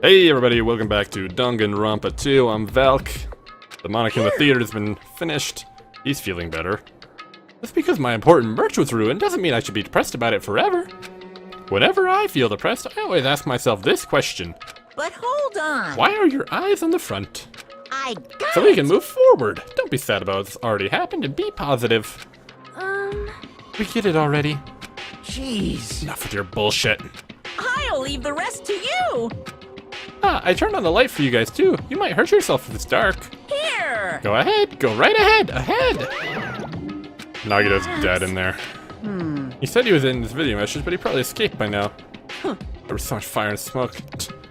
Hey everybody, welcome back to Danganronpa 2. I'm Valk. The monarch in the theater has been finished. He's feeling better. Just because my important merch was ruined doesn't mean I should be depressed about it forever. Whenever I feel depressed, I always ask myself this question. But hold on. Why are your eyes on the front? I got So we can move forward. Don't be sad about what's already happened and be positive. We get it already. Jeez. Enough with your bullshit. I'll leave the rest to you. I turned on the light for you guys too. You might hurt yourself if it's dark. Here. Go ahead, go right ahead, Nagito's dead in there. He said he was in this video message, but he probably escaped by now. There was so much fire and smoke.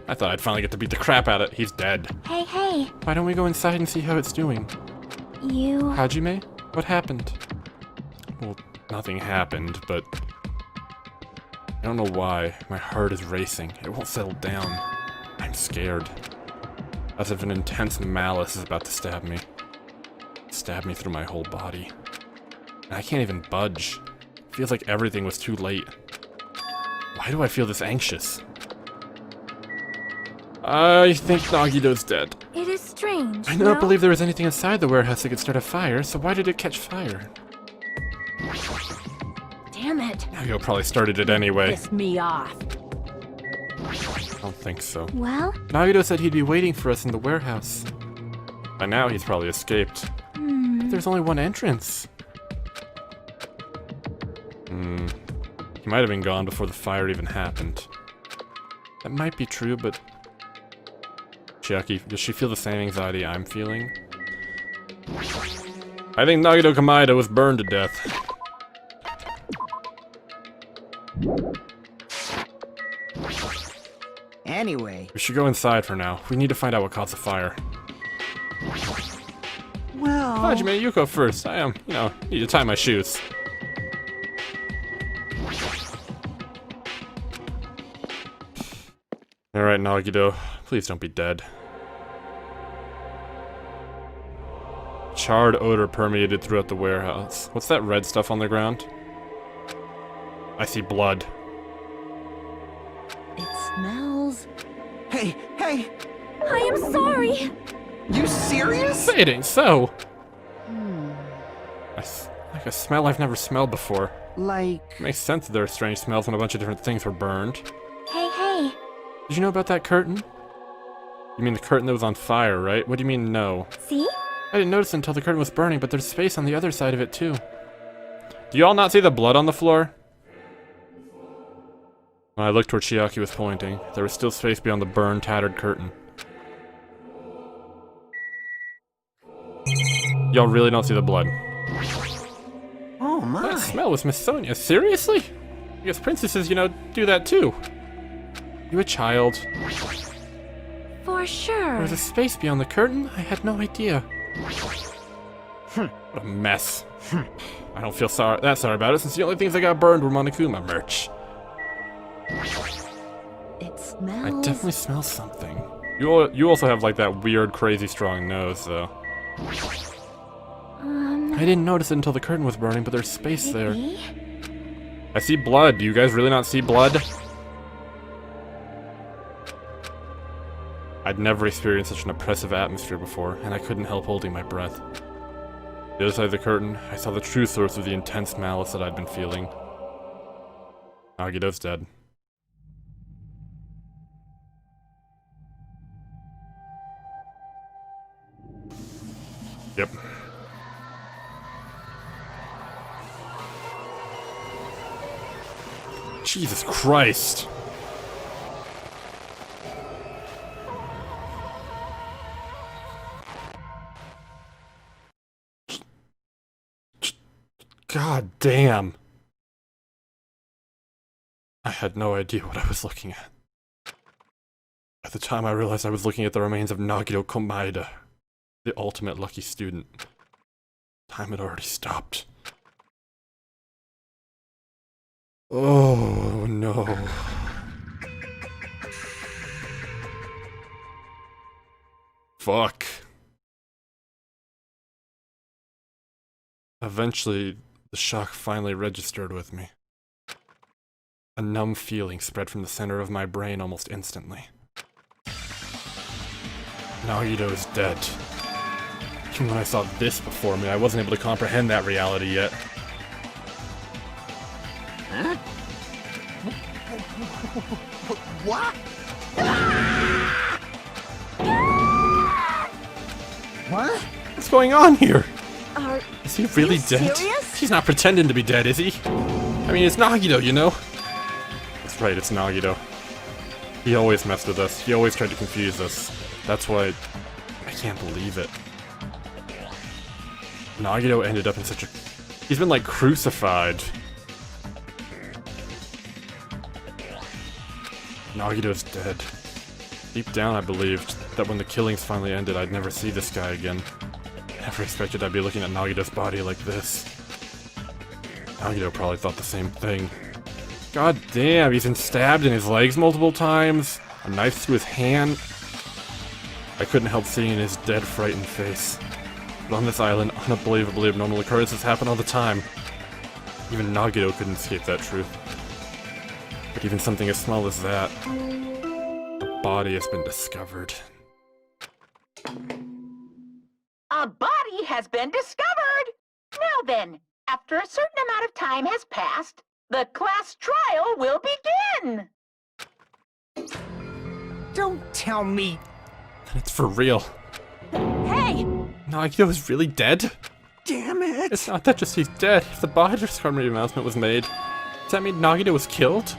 I thought I'd finally get to beat the crap out of it. He's dead. Hey. Why don't we go inside and see how it's doing? Hajime? What happened? Well, nothing happened, but I don't know why. My heart is racing. It won't settle down. I'm scared. As if an intense malice is about to stab me. Stab me through my whole body. And I can't even budge. It feels like everything was too late. Why do I feel this anxious? I think Nagito's dead. It is strange. I do not believe there was anything inside the warehouse that could start a fire, so why did it catch fire? Damn it. Nagito probably started it anyway. Piss me off. I don't think so. Well? Nagito said he'd be waiting for us in the warehouse. By now, he's probably escaped. But there's only one entrance. He might have been gone before the fire even happened. That might be true, but... Chiaki, does she feel the same anxiety I'm feeling? I think Nagito Kamaeda was burned to death. Anyway. We should go inside for now. We need to find out what caused the fire. Well... Hajime, you go first. I need to tie my shoes. Alright, Nagito. Please don't be dead. Charred odor permeated throughout the warehouse. What's that red stuff on the ground? I see blood. It smells. Hey! I am sorry. You serious? It ain't so. Like a smell I've never smelled before. Like... Makes sense that there are strange smells when a bunch of different things were burned. Hey. Did you know about that curtain? You mean the curtain that was on fire, right? What do you mean, no? See? I didn't notice until the curtain was burning, but there's space on the other side of it, too. Do you all not see the blood on the floor? When I looked where Chiaki was pointing, there was still space beyond the burned, tattered curtain. Y'all really don't see the blood. Oh my... That smell was Miss Sonia. Seriously? I guess princesses, do that too. You a child? For sure. There was a space beyond the curtain? I had no idea. What a mess. I don't feel that sorry about it, since the only things that got burned were Monokuma merch. It smells. I definitely smell something. You also have like that weird, crazy strong nose, though. I didn't notice it until the curtain was burning, but there's space there. I see blood. Do you guys really not see blood? I'd never experienced such an oppressive atmosphere before, and I couldn't help holding my breath. The other side of the curtain, I saw the true source of the intense malice that I'd been feeling. Nagito's dead. Yep. Jesus Christ! God damn! I had no idea what I was looking at. At the time I realized I was looking at the remains of Nagito Komaeda, the ultimate lucky student. Time had already stopped. Oh no. Fuck. Eventually, the shock finally registered with me. A numb feeling spread from the center of my brain almost instantly. Nagito is dead. Even when I saw this before me, I wasn't able to comprehend that reality yet. Huh? What? What? What's going on here? Are Is he really you dead? serious? He's not pretending to be dead, is he? I mean, it's Nagito, you know? That's right, it's Nagito. He always messed with us. He always tried to confuse us. That's why I can't believe it. Nagito ended up in such a... He's been, like, crucified. Nagito's dead. Deep down, I believed that when the killings finally ended, I'd never see this guy again. I never expected I'd be looking at Nagito's body like this. Nagito probably thought the same thing. God damn, he's been stabbed in his legs multiple times, a knife through his hand. I couldn't help seeing his dead, frightened face. But on this island, unbelievably abnormal occurrences happen all the time. Even Nagito couldn't escape that truth. But even something as small as that, a body has been discovered. A body has been discovered! Now then, after a certain amount of time has passed, the class trial will begin! Don't tell me. It's for real. Hey! Nagito is really dead? Damn it. It's not that just he's dead. If the body discovery announcement was made, does that mean Nagito was killed?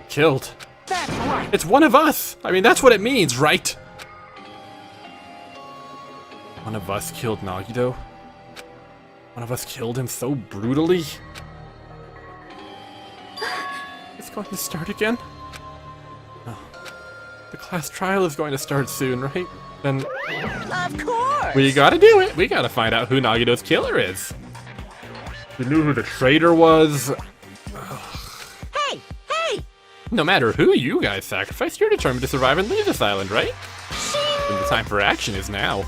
Killed? That's right. It's one of us! I mean, that's what it means, right? One of us killed Nagito? One of us killed him so brutally? It's going to start again? Oh. The class trial is going to start soon, right? Then Of course! we gotta do it! We gotta find out who Nagito's killer is! We knew who the traitor was. Hey! Hey! No matter who you guys sacrifice, you're determined to survive and leave this island, right? And the time for action is now.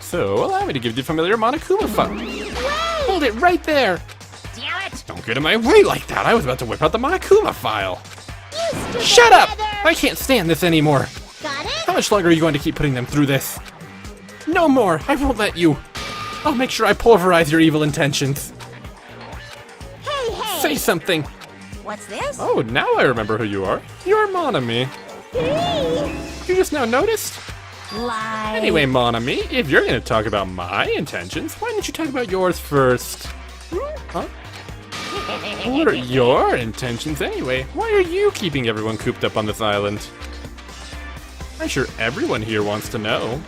So, allow me to give you familiar Monokuma fun. Hold it right there! Damn it! Don't get in my way like that! I was about to whip out the Monokuma file! You stupid Shut up! feather! I can't stand this anymore! Got it? How much longer are you going to keep putting them through this? No more! I won't let you! I'll make sure I pulverize your evil intentions! Hey, hey! Say something! What's this? Oh, now I remember who you are. You're Mon Ami. You just now noticed? Lie. Anyway, Mon Ami, if you're gonna talk about my intentions, why didn't you talk about yours first? Huh? What are your intentions anyway? Why are you keeping everyone cooped up on this island? I'm sure everyone here wants to know.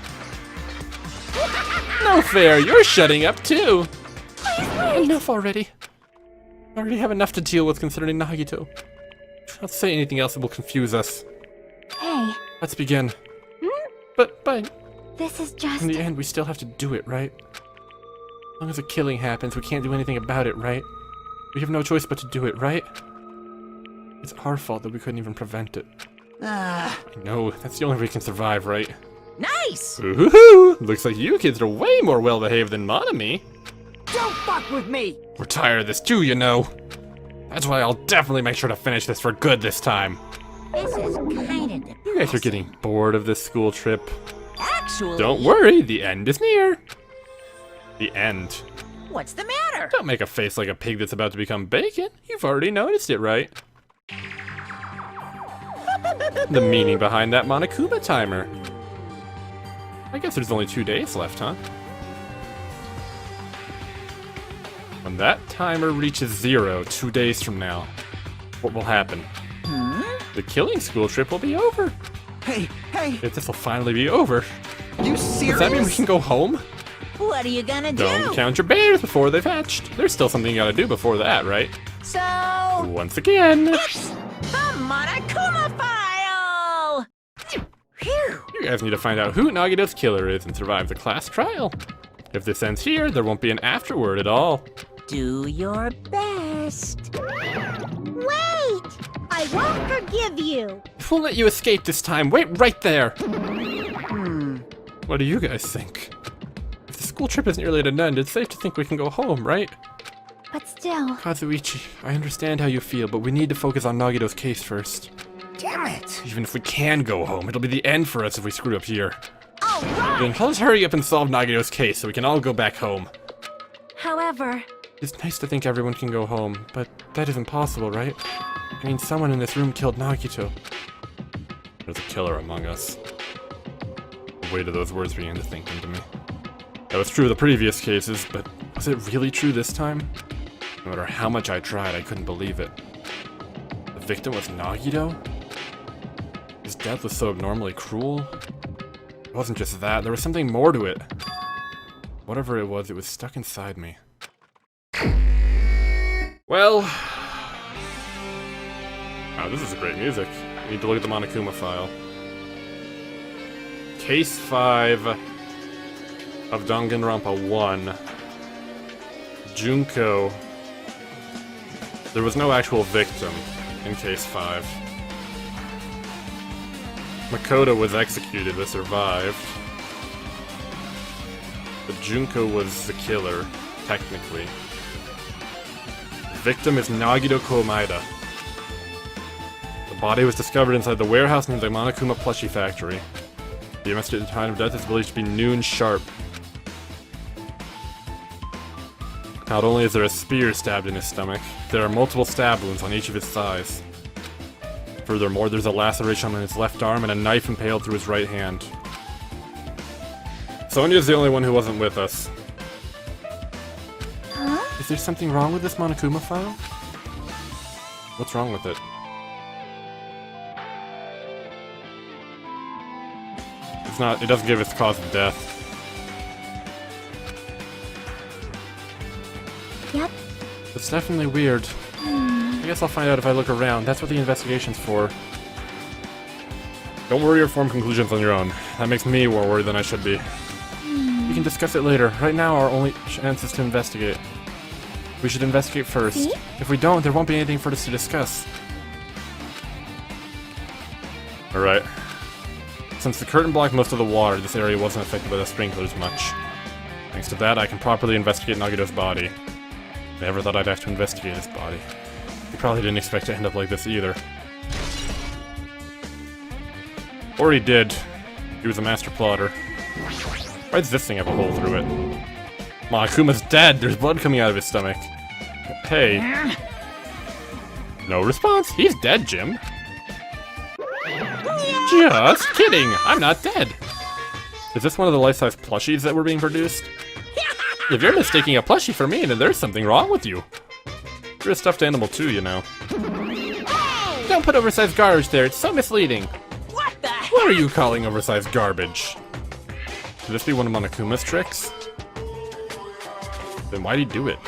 No fair, you're shutting up too! Enough already. I already have enough to deal with concerning Nagito. Try not to say anything else that will confuse us. Hey, Let's begin. But, this is just... in the end, we still have to do it, right? As long as a killing happens, we can't do anything about it, right? We have no choice but to do it, right? It's our fault that we couldn't even prevent it. Ah, I know, that's the only way we can survive, right? Nice! Ooh, looks like you kids are way more well-behaved than Mon Ami. Don't fuck with me! We're tired of this too, you know. That's why I'll definitely make sure to finish this for good this time. This is kinda You guys are getting bored of this school trip. Actually... Don't worry, the end is near. The end. What's the matter? Don't make a face like a pig that's about to become bacon. You've already noticed it, right? The meaning behind that Monokuma timer. I guess there's only 2 days left, huh? When that timer reaches 0 2 days from now, what will happen? The killing school trip will be over. hey, hey, If this will finally be over, you serious? does that mean we can go home? What are you gonna do? Don't count your bears before they've hatched. There's still something you gotta do before that, right? So... Once again, The Monokuma file! Phew! you guys need to find out who Nagito's killer is and survive the class trial. If this ends here, there won't be an afterword at all. Do your best. Wait! I won't forgive you! We'll let you escape this time. Wait right there. What do you guys think? If the school trip is nearly at an end, it's safe to think we can go home, right? But still... Kazuichi, I understand how you feel, but we need to focus on Nagito's case first. Damn it! Even if we can go home, it'll be the end for us if we screw up here. All right. Then let's hurry up and solve Nagito's case so we can all go back home. However, It's nice to think everyone can go home, but that isn't possible, right? I mean, someone in this room killed Nagito. There's a killer among us. The weight of those words began to sink into me. That was true of the previous cases, but was it really true this time? No matter how much I tried, I couldn't believe it. The victim was Nagito? His death was so abnormally cruel? It wasn't just that, there was something more to it. Whatever it was stuck inside me. Well... Wow, this is great music. I need to look at the Monokuma file. Case 5 of Danganronpa 1. Junko. There was no actual victim in Case 5. Makoto was executed but survived. But Junko was the killer, technically. The victim is Nagito Komaeda. The body was discovered inside the warehouse near the Monokuma plushie factory. The estimated time of death is believed to be noon sharp. Not only is there a spear stabbed in his stomach, there are multiple stab wounds on each of his thighs. Furthermore, there's a laceration on his left arm and a knife impaled through his right hand. Sonya's the only one who wasn't with us. huh? Is there something wrong with this Monokuma file? What's wrong with it? It's not, it doesn't give its cause of death. Yep. It's definitely weird. I guess I'll find out if I look around. That's what the investigation's for. Don't worry or form conclusions on your own. That makes me more worried than I should be. We can discuss it later. Right now, our only chance is to investigate. We should investigate first. See? If we don't, there won't be anything for us to discuss. Alright. Since the curtain blocked most of the water, this area wasn't affected by the sprinklers much. Thanks to that, I can properly investigate Nagito's body. I never thought I'd have to investigate his body. He probably didn't expect to end up like this either. Or he did. He was a master plotter. Why does this thing have a hole through it? Monokuma's dead! There's blood coming out of his stomach. Hey. No response. He's dead, Jim. Just kidding! I'm not dead! Is this one of the life-size plushies that were being produced? If you're mistaking a plushie for me, then there's something wrong with you. You're a stuffed animal too, you know. Don't put oversized garbage there, it's so misleading. What the heck? What are you calling oversized garbage? Could this be one of Monokuma's tricks? Then why'd he do it?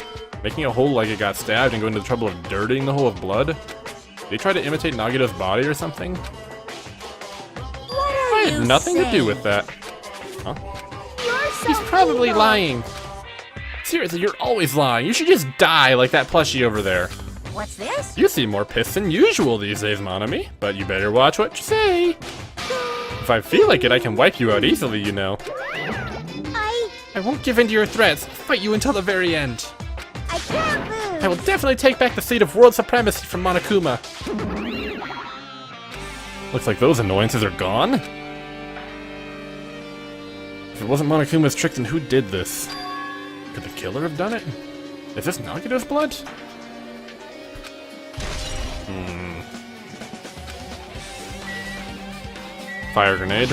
Making a hole like it got stabbed and going to the trouble of dirtying the hole with blood? Did he try to imitate Nagito's body or something? What are I you had nothing to do saying? with that. Huh? You're so He's probably evil. lying. Seriously, you're always lying. You should just die like that plushie over there. What's this? You seem more pissed than usual these days, Monami. But you better watch what you say. If I feel like it, I can wipe you out easily, you know. I won't give in to your threats. I'll fight you until the very end. I can't lose. I will definitely take back the seat of world supremacy from Monokuma. Looks like those annoyances are gone. If it wasn't Monokuma's trick, then who did this? Could the killer have done it? Is this Nagito's blood? Fire grenade.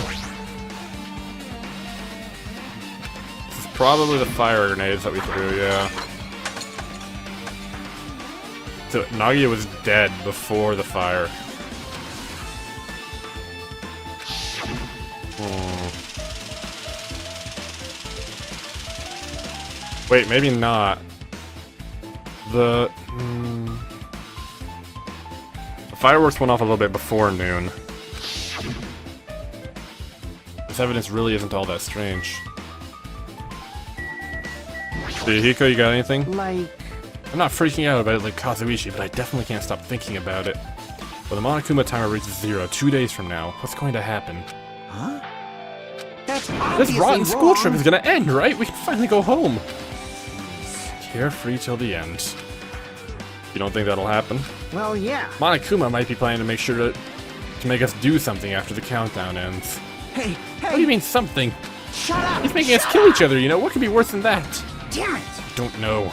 This is probably the fire grenades that we threw, yeah. So Nagito was dead before the fire. Wait, maybe not. The fireworks went off a little bit before noon. This evidence really isn't all that strange. Hiko, you got anything? Like, I'm not freaking out about it like Kazuichi, but I definitely can't stop thinking about it. When the Monokuma timer reaches 0 2 days from now, what's going to happen? huh? That's This obviously rotten school trip wrong. is gonna end, right? We can finally go home. Carefree till the end. You don't think that'll happen? Well, yeah. Monokuma might be planning to make sure to to make us do something after the countdown ends. Hey, What do you mean something? Shut up! He's making us kill each other, you know? What could be worse than that? Damn it! Don't know.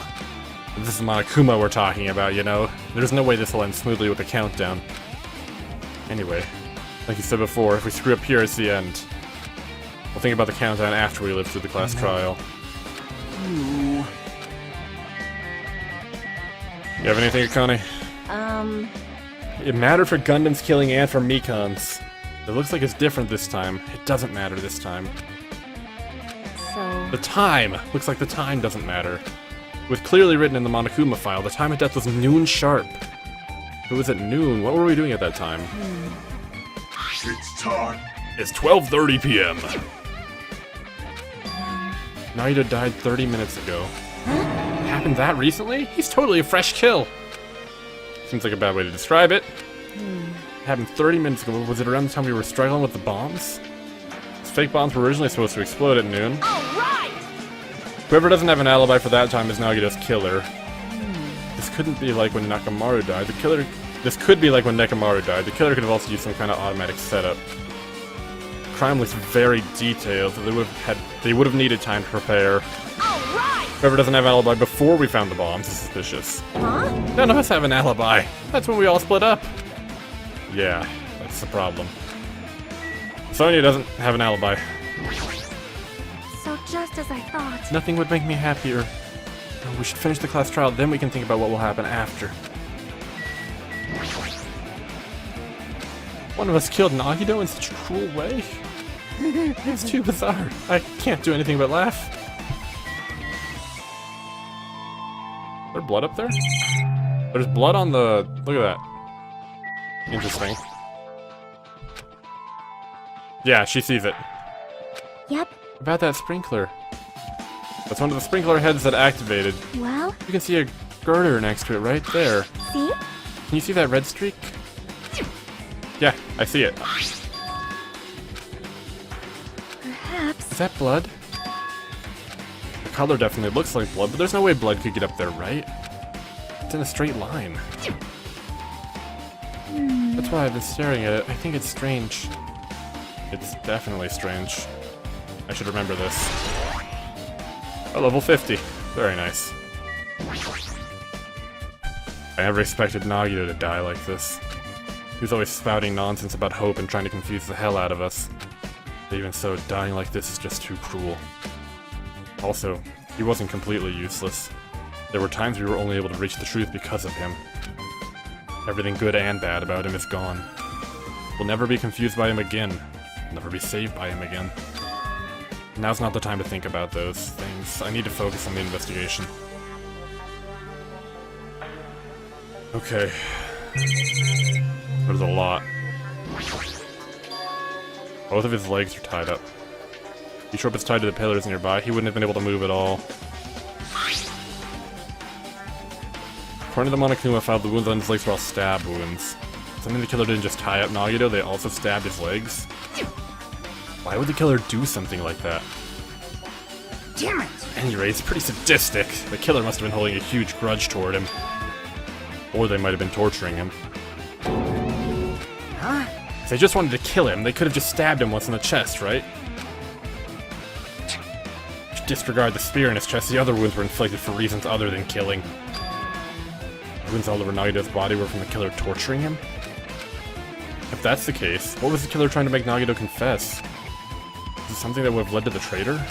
This is Monokuma we're talking about, you know? There's no way this will end smoothly with a countdown. Anyway, like you said before, if we screw up here, it's the end. We'll think about the countdown after we live through the class trial. Ooh. You have anything, Akane? It mattered for Gundam's killing and for Mikon's. It looks like it's different this time. It doesn't matter this time. So... The time! Looks like the time doesn't matter. With clearly written in the Monokuma file, the time of death was noon sharp. It was at noon. What were we doing at that time? It's time. It's 12:30 p.m. Naida died 30 minutes ago. Happened that recently? He's totally a fresh kill. Seems like a bad way to describe it. Happened 30 minutes ago. Was it around the time we were struggling with the bombs? These fake bombs were originally supposed to explode at noon. Alright! Whoever doesn't have an alibi for that time is Nagito's killer. This couldn't be like when Nakamaru died. This could be like when Nekamaru died. The killer could have also used some kind of automatic setup. Crime looks very detailed, so they would have needed time to prepare. Alright! Whoever doesn't have an alibi before we found the bombs is suspicious. Huh? None of us have an alibi. That's when we all split up. Yeah, that's the problem. Sonya doesn't have an alibi. So just as I thought. Nothing would make me happier. No, we should finish the class trial, then we can think about what will happen after. One of us killed Nagito in such a cruel way. It's too bizarre. I can't do anything but laugh. Is there blood up there? There's blood on the... Look at that. Interesting. Yeah, she sees it. Yep. About that sprinkler. That's one of the sprinkler heads that activated. Well, You can see a girder next to it right there. see? Can you see that red streak? Yeah, I see it. Perhaps. Is that blood? The color definitely looks like blood, but there's no way blood could get up there, right? It's in a straight line. That's why I've been staring at it. I think it's strange. It's definitely strange. I should remember this. Oh, level 50. Very nice. I never expected Nagito to die like this. He was always spouting nonsense about hope and trying to confuse the hell out of us. But even so, dying like this is just too cruel. Also, he wasn't completely useless. There were times we were only able to reach the truth because of him. Everything good and bad about him is gone. We'll never be confused by him again. We'll never be saved by him again. Now's not the time to think about those things. I need to focus on the investigation. Okay. There's a lot. Both of his legs are tied up. Be sure if it's tied to the pillars nearby, he wouldn't have been able to move at all. According to the Monokuma file, the wounds on his legs were all stab wounds. Something the killer didn't just tie up Nagito, they also stabbed his legs? Why would the killer do something like that? Damn it! At any rate, it's pretty sadistic. The killer must have been holding a huge grudge toward him. Or they might have been torturing him. Huh? If they just wanted to kill him, they could have just stabbed him once in the chest, right? Disregard the spear in his chest, the other wounds were inflicted for reasons other than killing. The wounds all over Nagito's body were from the killer torturing him? If that's the case, what was the killer trying to make Nagito confess? Is it something that would have led to the traitor?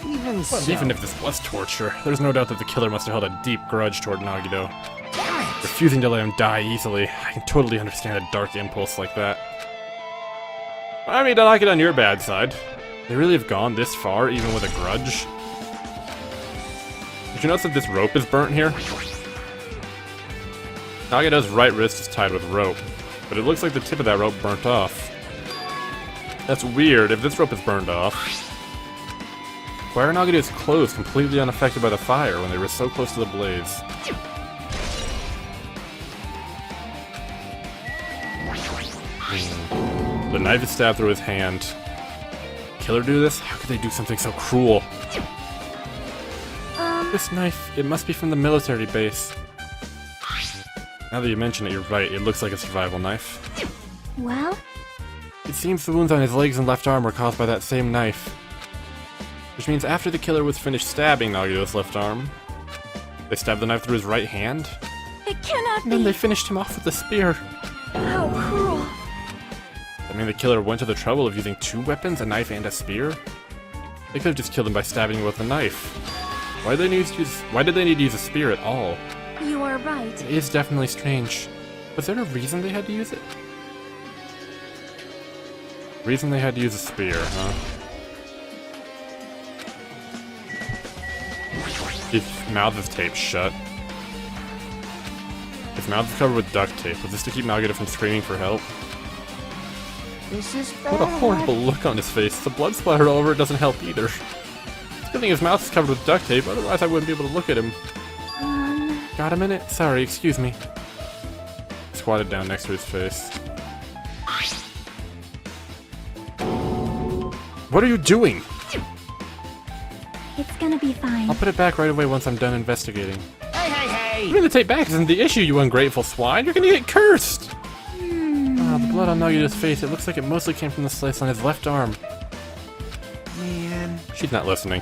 Even so. Even if this was torture, there's no doubt that the killer must have held a deep grudge toward Nagito. Damn it! Refusing to let him die easily. I can totally understand a dark impulse like that. I mean, I like it on your bad side. They really have gone this far, even with a grudge? Did you notice that this rope is burnt here? Nagito's right wrist is tied with rope, but it looks like the tip of that rope burnt off. That's weird. If this rope is burned off, why are Nagito's clothes completely unaffected by the fire when they were so close to the blaze? The knife is stabbed through his hand. Killer do this? How could they do something so cruel? This knife, it must be from the military base. Now that you mention it, you're right. It looks like a survival knife. Well? It seems the wounds on his legs and left arm were caused by that same knife. Which means after the killer was finished stabbing Nagito's left arm, they stabbed the knife through his right hand, It cannot and then be! they finished him off with a spear. How cruel! I mean, the killer went to the trouble of using 2 weapons, a knife and a spear? They could have just killed him by stabbing him with a knife. Why did they need to use a spear at all? You are right. It is definitely strange. Was there a reason they had to use it? Reason they had to use a spear, huh? His mouth is taped shut. His mouth is covered with duct tape. Was this to keep Nagito from screaming for help? This is bad. What a horrible look on his face. The blood splattered all over it doesn't help either. It's a good thing his mouth is covered with duct tape, otherwise I wouldn't be able to look at him. Got a minute? Sorry, excuse me. Squatted down next to his face. What are you doing? It's gonna be fine. I'll put it back right away once I'm done investigating. Hey, hey, hey! Putting the tape back isn't the issue, you ungrateful swine. You're gonna get cursed! The blood on Nagito's face, it looks like it mostly came from the slice on his left arm. Man. She's not listening.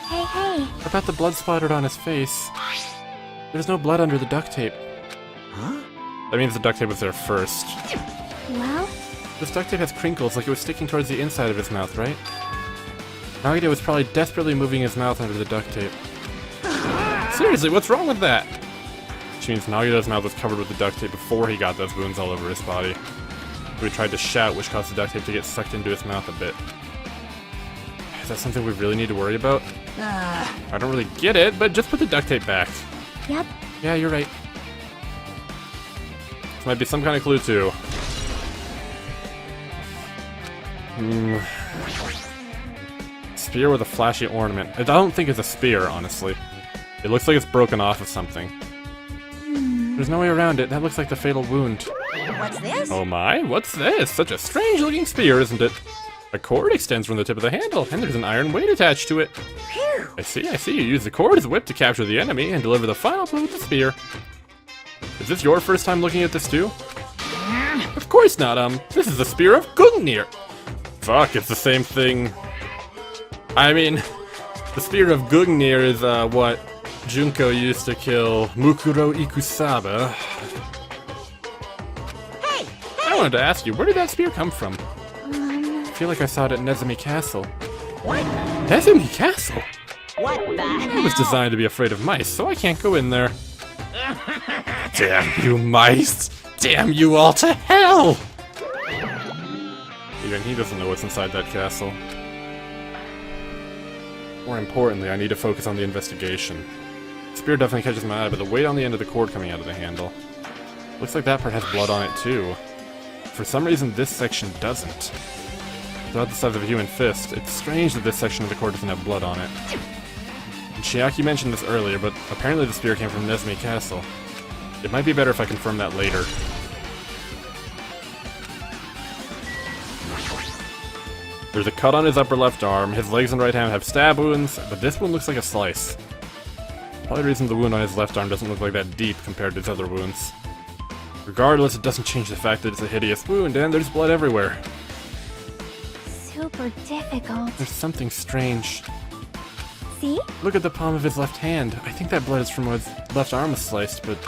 Hey, hey! What about the blood splattered on his face? There's no blood under the duct tape. Huh? That means the duct tape was there first. Well? This duct tape has crinkles like it was sticking towards the inside of his mouth, right? Nagito was probably desperately moving his mouth under the duct tape. Seriously, what's wrong with that? Which means Nagito's mouth was covered with the duct tape before he got those wounds all over his body. So he tried to shout, which caused the duct tape to get sucked into his mouth a bit. Is that something we really need to worry about? I don't really get it, but just put the duct tape back. Yep. Yeah, you're right. This might be some kind of clue, too. Spear with a flashy ornament. I don't think it's a spear, honestly. It looks like it's broken off of something. There's no way around it. That looks like the fatal wound. What's this? Oh my, what's this? Such a strange-looking spear, isn't it? A cord extends from the tip of the handle, and there's an iron weight attached to it. Phew. I see. You use the cord as a whip to capture the enemy and deliver the final blow with the spear. Is this your first time looking at this too? Of course not, this is the spear of Gungnir. Fuck, it's the same thing. I mean, the spear of Gungnir is, what Junko used to kill Mukuro Ikusaba. Hey! I wanted to ask you, where did that spear come from? I feel like I saw it at Nezumi Castle. What? Nezumi Castle? What the It hell? was designed to be afraid of mice, so I can't go in there. Damn you mice! Damn you all to hell! Even he doesn't know what's inside that castle. More importantly, I need to focus on the investigation. The spear definitely catches my eye, but the weight on the end of the cord coming out of the handle. Looks like that part has blood on it too. For some reason, this section doesn't. About the size of a human fist, it's strange that this section of the cord doesn't have blood on it. And Chiaki mentioned this earlier, but apparently the spear came from Nezumi Castle. It might be better if I confirm that later. There's a cut on his upper left arm, his legs and right hand have stab wounds, but this one looks like a slice. Probably the reason the wound on his left arm doesn't look like that deep compared to his other wounds. Regardless, it doesn't change the fact that it's a hideous wound and there's blood everywhere. Super difficult. There's something strange. See? Look at the palm of his left hand. I think that blood is from where his left arm was sliced, but...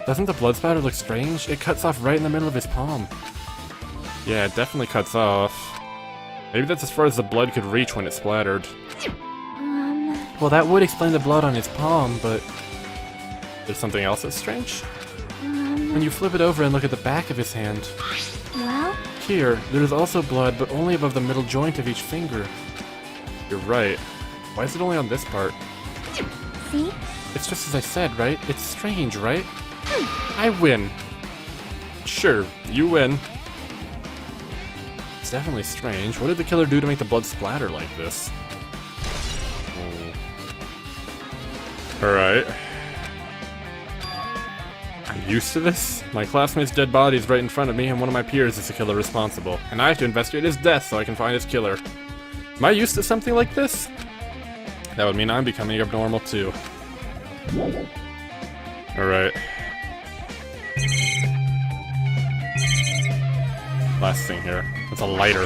doesn't the blood spatter look strange? It cuts off right in the middle of his palm. Yeah, it definitely cuts off. Maybe that's as far as the blood could reach when it splattered. Well, that would explain the blood on his palm, but... there's something else that's strange? When you flip it over and look at the back of his hand... Well? Here, there's also blood, but only above the middle joint of each finger. You're right. Why is it only on this part? See? It's just as I said, right? It's strange, right? I win. Sure, you win. It's definitely strange. What did the killer do to make the blood splatter like this? Alright. I'm used to this. My classmate's dead body is right in front of me, and one of my peers is the killer responsible. And I have to investigate his death so I can find his killer. Am I used to something like this? That would mean I'm becoming abnormal too. Alright. last thing here. It's a lighter.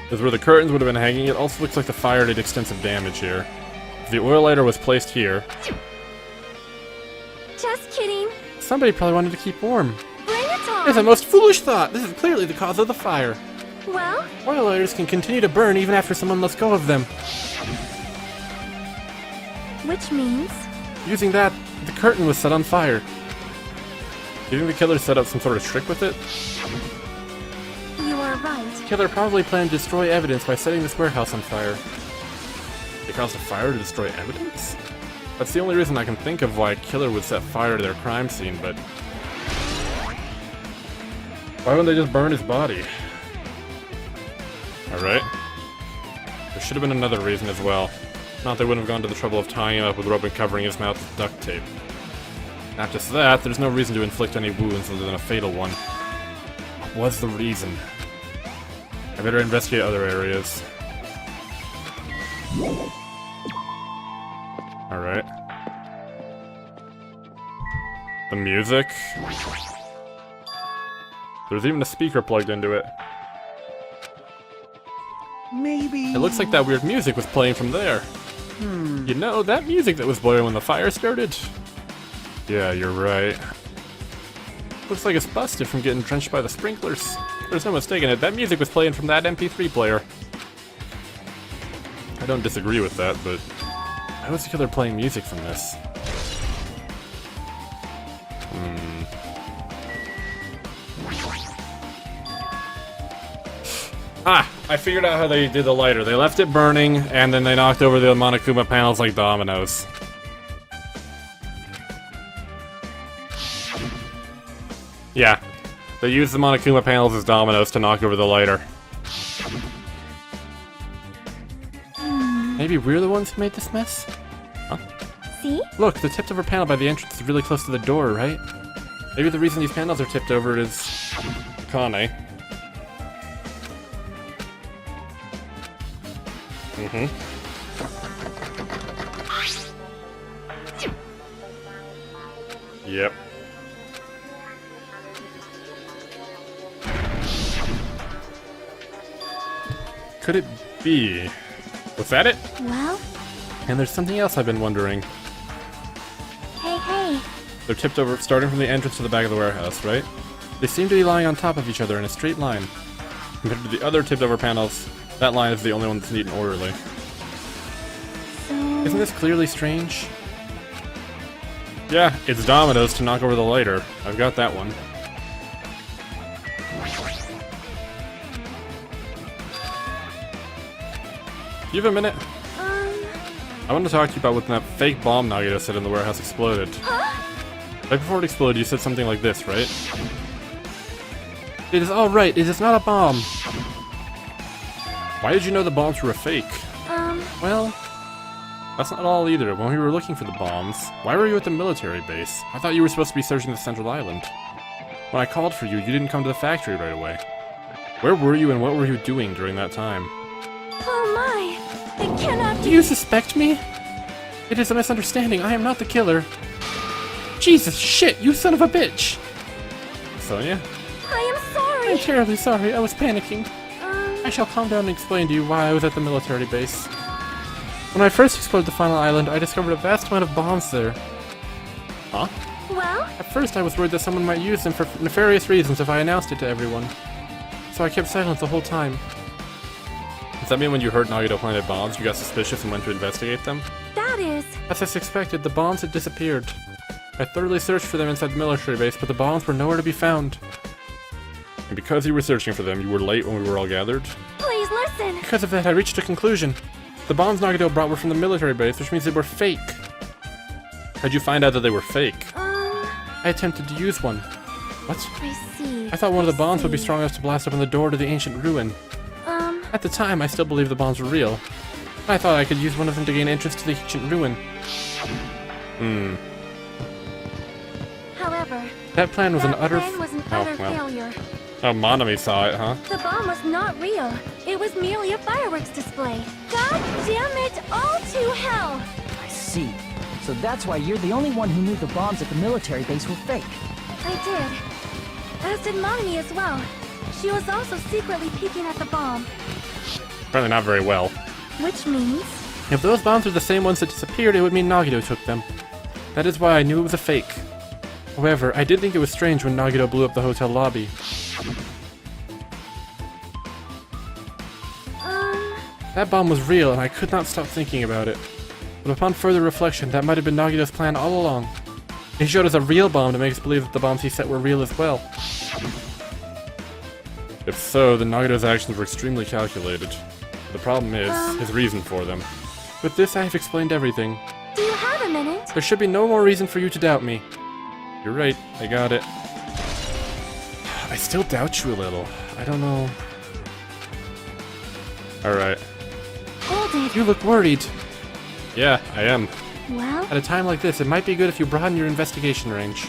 This is where the curtains would have been hanging. It also looks like the fire did extensive damage here. If the oil lighter was placed here. Just kidding. Somebody probably wanted to keep warm. Bring it on. It's a most foolish thought. This is clearly the cause of the fire. Well, Oil lighters can continue to burn even after someone lets go of them. which means... Using that, the curtain was set on fire. Do you think the killer set up some sort of trick with it? You are right. The killer probably planned to destroy evidence by setting this warehouse on fire. They caused a fire to destroy evidence? That's the only reason I can think of why a killer would set fire to their crime scene, but... why wouldn't they just burn his body? Alright. There should have been another reason as well. Not they wouldn't have gone to the trouble of tying him up with rope and covering his mouth with duct tape. Not just that, there's no reason to inflict any wounds other than a fatal one. What was the reason? I better investigate other areas. Alright. The music. There's even a speaker plugged into it. Maybe... It looks like that weird music was playing from there. You know, that music that was blaring when the fire started? Yeah, you're right. Looks like it's busted from getting drenched by the sprinklers. There's no mistaking it. That music was playing from that MP3 player. I don't disagree with that, but... why was the killer playing music from this? Ah! I figured out how they did the lighter. They left it burning, and then they knocked over the Monokuma panels like dominoes. Yeah. They used the Monokuma panels as dominoes to knock over the lighter. Maybe we're the ones who made this mess? Huh? See? Look, the tipped over panel by the entrance is really close to the door, right? Maybe the reason these panels are tipped over is... Kane. Yep. Could it be? Was that it? Well? And there's something else I've been wondering. Hey. They're tipped over, starting from the entrance to the back of the warehouse, right? They seem to be lying on top of each other in a straight line. Compared to the other tipped over panels, that line is the only one that's neat and orderly. So... isn't this clearly strange? Yeah, it's dominoes to knock over the lighter. I've got that one. You have a minute? I want to talk to you about when that fake bomb Nagito said in the warehouse exploded. Right before it exploded, you said something like this, right? It is all right. It is not a bomb. Why did you know the bombs were a fake? Well, that's not all either. When we were looking for the bombs, why were you at the military base? I thought you were supposed to be searching the central island. When I called for you, you didn't come to the factory right away. Where were you and what were you doing during that time? Oh my! It cannot be... Do you suspect me? It is a misunderstanding. I am not the killer. Jesus shit, you son of a bitch! Sonia? I am sorry! I'm terribly sorry. I was panicking. I shall calm down and explain to you why I was at the military base. When I first explored the final island, I discovered a vast amount of bombs there. Huh? Well? At first I was worried that someone might use them for nefarious reasons if I announced it to everyone. So I kept silent the whole time. Does that mean when you heard Nagito planted bombs, you got suspicious and went to investigate them? That is... As I suspected, the bombs had disappeared. I thoroughly searched for them inside the military base, but the bombs were nowhere to be found. And because you were searching for them, you were late when we were all gathered? Please listen! Because of that, I reached a conclusion. The bombs Nagito brought were from the military base, which means they were fake. How'd you find out that they were fake? I attempted to use one. What? I see. I thought one of the bombs would be strong enough to blast open the door to the ancient ruin. At the time, I still believed the bombs were real. I thought I could use one of them to gain entrance to the ancient ruin. However, that plan was an utter failure. Oh, Monami saw it, huh? The bomb was not real. It was merely a fireworks display. God damn it, all to hell! I see. So that's why you're the only one who knew the bombs at the military base were fake. I did. As did Mommy as well. She was also secretly peeking at the bomb. Apparently not very well. Which means... If those bombs were the same ones that disappeared, it would mean Nagito took them. That is why I knew it was a fake. However, I did think it was strange when Nagito blew up the hotel lobby. That bomb was real, and I could not stop thinking about it. But upon further reflection, that might have been Nagito's plan all along. He showed us a real bomb to make us believe that the bombs he set were real as well. If so, then Nagito's actions were extremely calculated. The problem is, his reason for them. With this, I have explained everything. Do you have a minute? There should be no more reason for you to doubt me. You're right, I got it. I still doubt you a little. I don't know... Alright. Hold it. You look worried. Yeah, I am. Well? At a time like this, it might be good if you broaden your investigation range.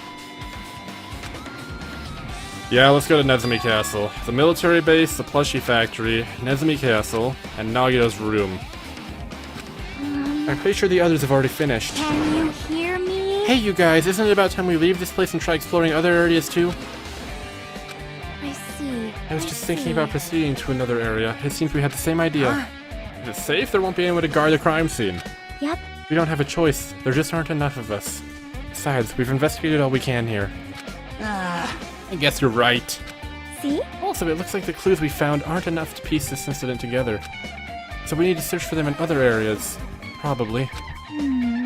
Yeah, let's go to Nezumi Castle. The military base, the plushie factory, Nezumi Castle, and Nagito's room. I'm pretty sure the others have already finished. Can you hear me? Hey you guys, isn't it about time we leave this place and try exploring other areas too? I see. I was just thinking about proceeding to another area. It seems we had the same idea. If it's safe, there won't be anyone to guard the crime scene. Yep. We don't have a choice. There just aren't enough of us. Besides, we've investigated all we can here. I guess you're right. See? Also, it looks like the clues we found aren't enough to piece this incident together. So we need to search for them in other areas. Probably.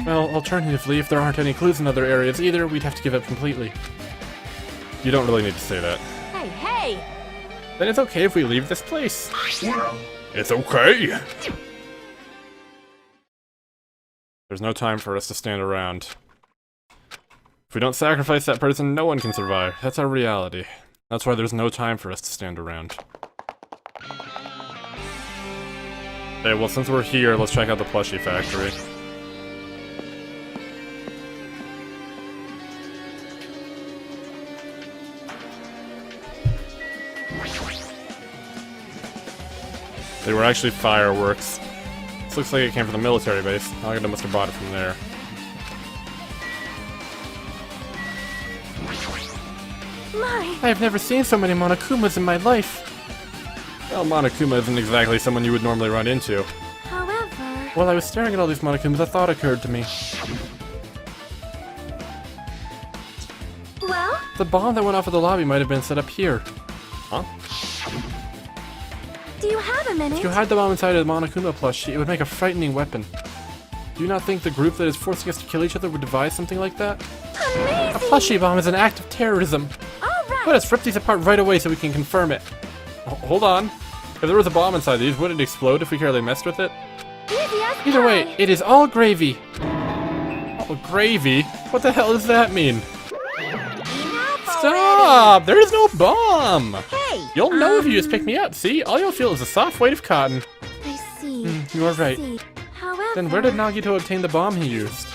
Well, alternatively, if there aren't any clues in other areas either, we'd have to give up completely. You don't really need to say that. Hey, hey! Then it's okay if we leave this place. Well, It's okay! There's no time for us to stand around. If we don't sacrifice that person, no one can survive. That's our reality. That's why there's no time for us to stand around. Okay, well since we're here, let's check out the plushie factory. They were actually fireworks. This looks like it came from the military base. Nagito must have bought it from there. My. I have never seen so many Monokumas in my life. Well, Monokuma isn't exactly someone you would normally run into. However... While I was staring at all these Monokumas, a thought occurred to me. Well? The bomb that went off at the lobby might have been set up here. Huh? Do you have a minute? If you hide the bomb inside a Monokuma plushie, it would make a frightening weapon. Do you not think the group that is forcing us to kill each other would devise something like that? Amazing! A plushie bomb is an act of terrorism. Alright! Let us rip these apart right away so we can confirm it. Hold on. If there was a bomb inside these, wouldn't it explode if we carefully messed with it? Easy as Either way, pie. it is all gravy. All gravy? What the hell does that mean? Stop! There is no bomb! Hey! You'll know if you just pick me up, see? All you'll feel is a soft weight of cotton. I see. You are right. See. However... Then where did Nagito obtain the bomb he used?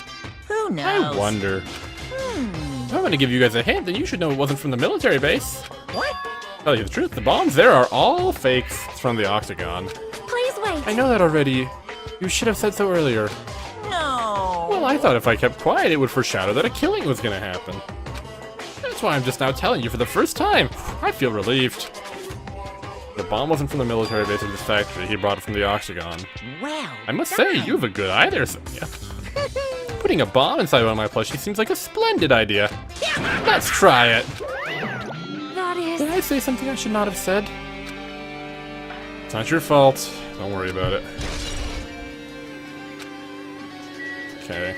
Who knows? I wonder. If I'm gonna give you guys a hint, then you should know it wasn't from the military base. What? Tell you the truth, the bombs there are all fakes. It's from the Octagon. Please wait. I know that already. You should have said so earlier. No. Well, I thought if I kept quiet, it would foreshadow that a killing was gonna happen. That's why I'm just now telling you for the first time. I feel relieved. The bomb wasn't from the military base of this factory. He brought it from the Octagon. Well, I must say, you have a good eye there, Sonia. Putting a bomb inside one of my plushies seems like a splendid idea. Let's try it. That is... Did I say something I should not have said? It's not your fault. Don't worry about it. Okay.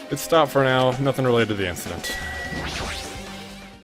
Good stop for now. Nothing related to the incident.